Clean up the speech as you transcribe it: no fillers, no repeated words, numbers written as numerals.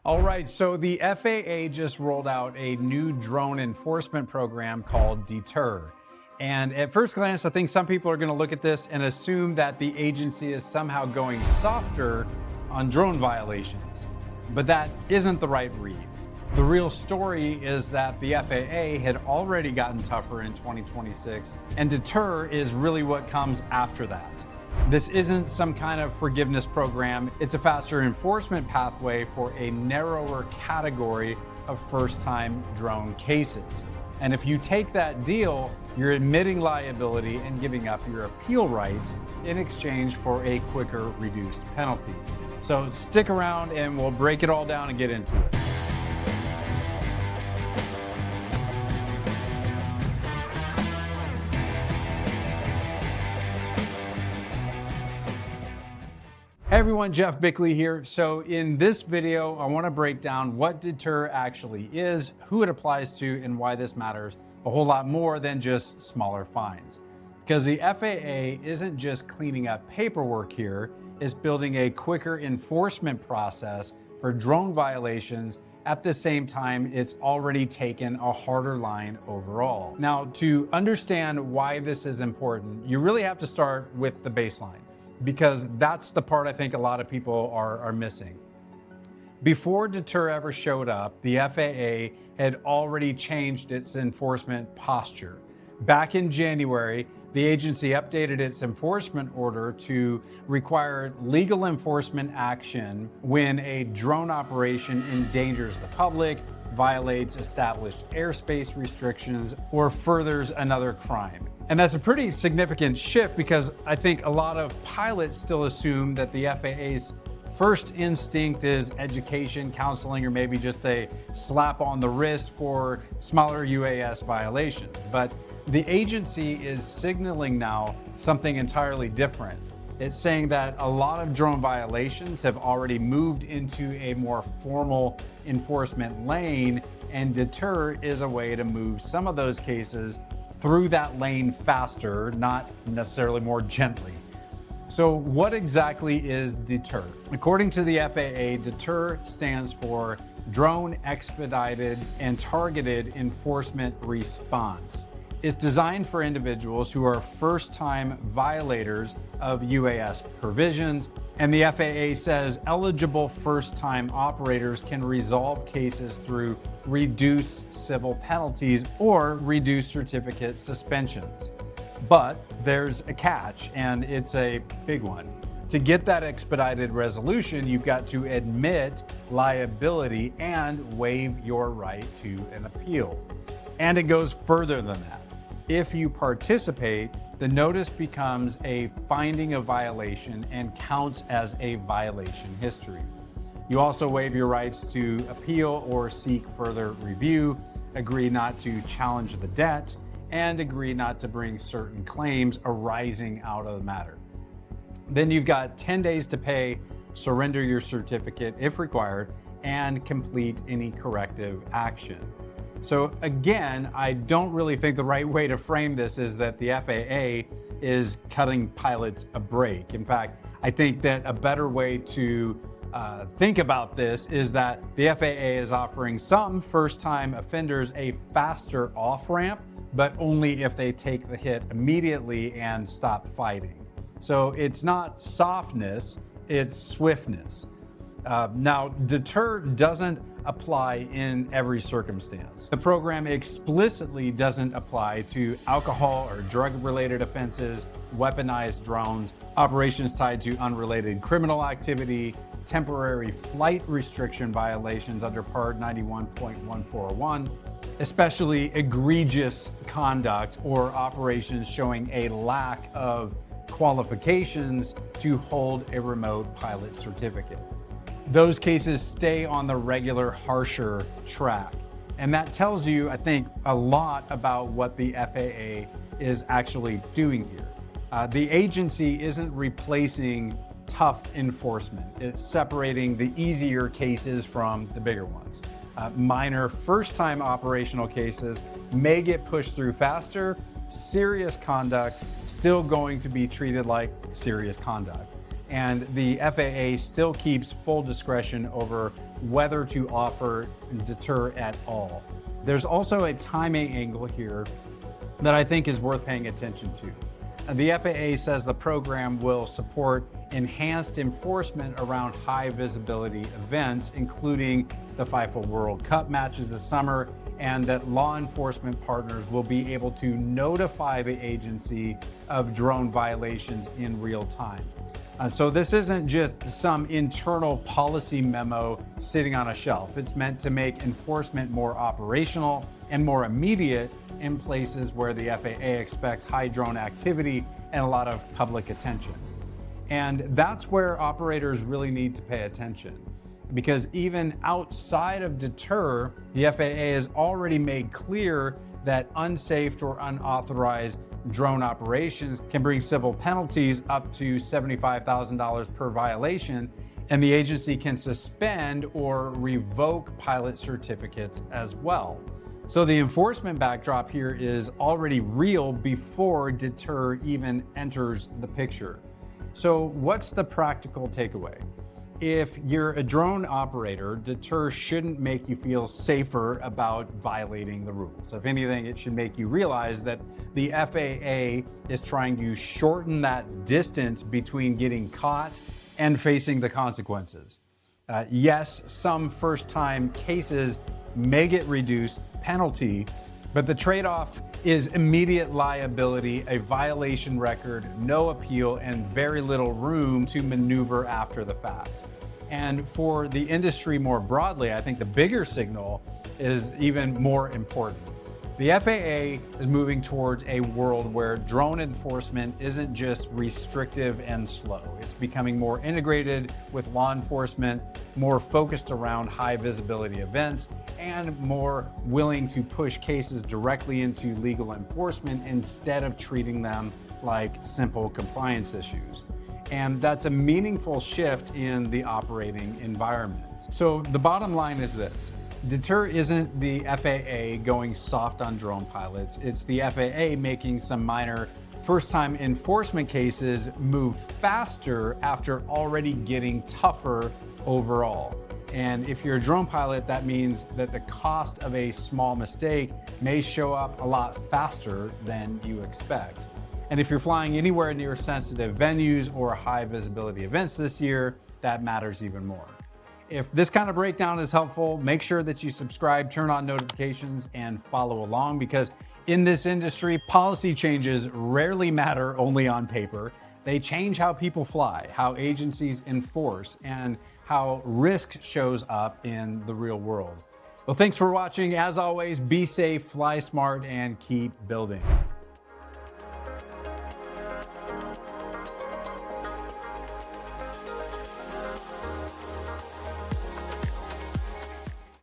All right, so the FAA just rolled out a new drone enforcement program called DETER. And at first glance, I think some people are going to look at this and assume that the agency is somehow going softer on drone violations. But that isn't the right read. The real story is that the FAA had already gotten tougher in 2026, and DETER is really what comes after that. This isn't some kind of forgiveness program. It's a faster enforcement pathway for a narrower category of first-time drone cases. And if you take that deal, you're admitting liability and giving up your appeal rights in exchange for a quicker, reduced penalty. So stick around and we'll break it all down and get into it. Hey everyone, Jeff Bickley here. So in this video, I want to break down what DETER actually is, who it applies to, and why this matters a whole lot more than just smaller fines. Because the FAA isn't just cleaning up paperwork here, it's building a quicker enforcement process for drone violations. At the same time, it's already taken a harder line overall. Now, to understand why this is important, you really have to start with the baseline, because that's the part I think a lot of people are missing. Before DETER ever showed up, the FAA had already changed its enforcement posture. Back in January, the agency updated its enforcement order to require legal enforcement action when a drone operation endangers the public, violates established airspace restrictions, or furthers another crime. And that's a pretty significant shift because I think a lot of pilots still assume that the FAA's first instinct is education, counseling, or maybe just a slap on the wrist for smaller UAS violations. But the agency is signaling now something entirely different. It's saying that a lot of drone violations have already moved into a more formal enforcement lane, and DETER is a way to move some of those cases through that lane faster, not necessarily more gently. So what exactly is DETER? According to the FAA, DETER stands for Drone Expedited and Targeted Enforcement Response. It's designed for individuals who are first-time violators of UAS provisions, and the FAA says eligible first-time operators can resolve cases through reduced civil penalties or reduced certificate suspensions. But there's a catch, and it's a big one. To get that expedited resolution, you've got to admit liability and waive your right to an appeal. And it goes further than that. If you participate, the notice becomes a finding of violation and counts as a violation history. You also waive your rights to appeal or seek further review, agree not to challenge the debt, and agree not to bring certain claims arising out of the matter. Then you've got 10 days to pay, surrender your certificate if required, and complete any corrective action. So again, I don't really think the right way to frame this is that the FAA is cutting pilots a break. In fact, I think that a better way to think about this is that the FAA is offering some first-time offenders a faster off-ramp, but only if they take the hit immediately and stop fighting. So it's not softness, it's swiftness. Now, DETER doesn't apply in every circumstance. The program explicitly doesn't apply to alcohol or drug-related offenses, weaponized drones, operations tied to unrelated criminal activity, temporary flight restriction violations under Part 91.141, especially egregious conduct or operations showing a lack of qualifications to hold a remote pilot certificate. Those cases stay on the regular, harsher track. And that tells you, I think, a lot about what the FAA is actually doing here. The agency isn't replacing tough enforcement. It's separating the easier cases from the bigger ones. Minor first-time operational cases may get pushed through faster. Serious conduct still going to be treated like serious conduct. And the FAA still keeps full discretion over whether to offer deter at all. There's also a timing angle here that I think is worth paying attention to. The FAA says the program will support enhanced enforcement around high visibility events, including the FIFA World Cup matches this summer, and that law enforcement partners will be able to notify the agency of drone violations in real time. So this isn't just some internal policy memo sitting on a shelf. It's meant to make enforcement more operational and more immediate in places where the FAA expects high drone activity and a lot of public attention. And that's where operators really need to pay attention, because even outside of deter, the FAA has already made clear that unsafe or unauthorized drone operations can bring civil penalties up to $75,000 per violation, and the agency can suspend or revoke pilot certificates as well. So the enforcement backdrop here is already real before deter even enters the picture. So what's the practical takeaway? If you're a drone operator, deter shouldn't make you feel safer about violating the rules. If anything, it should make you realize that the FAA is trying to shorten that distance between getting caught and facing the consequences. Yes, some first-time cases may get reduced penalty, but the trade-off is immediate liability, a violation record, no appeal, and very little room to maneuver after the fact. And for the industry more broadly, I think the bigger signal is even more important. The FAA is moving towards a world where drone enforcement isn't just restrictive and slow. It's becoming more integrated with law enforcement, more focused around high visibility events, and more willing to push cases directly into legal enforcement instead of treating them like simple compliance issues. And that's a meaningful shift in the operating environment. So the bottom line is this: deter isn't the FAA going soft on drone pilots. It's the FAA making some minor first-time enforcement cases move faster after already getting tougher overall. And if you're a drone pilot, that means that the cost of a small mistake may show up a lot faster than you expect. And if you're flying anywhere near sensitive venues or high visibility events this year, that matters even more. If this kind of breakdown is helpful, make sure that you subscribe, turn on notifications, and follow along, because in this industry, policy changes rarely matter only on paper. They change how people fly, how agencies enforce, and how risk shows up in the real world. Well, thanks for watching. As always, be safe, fly smart, and keep building.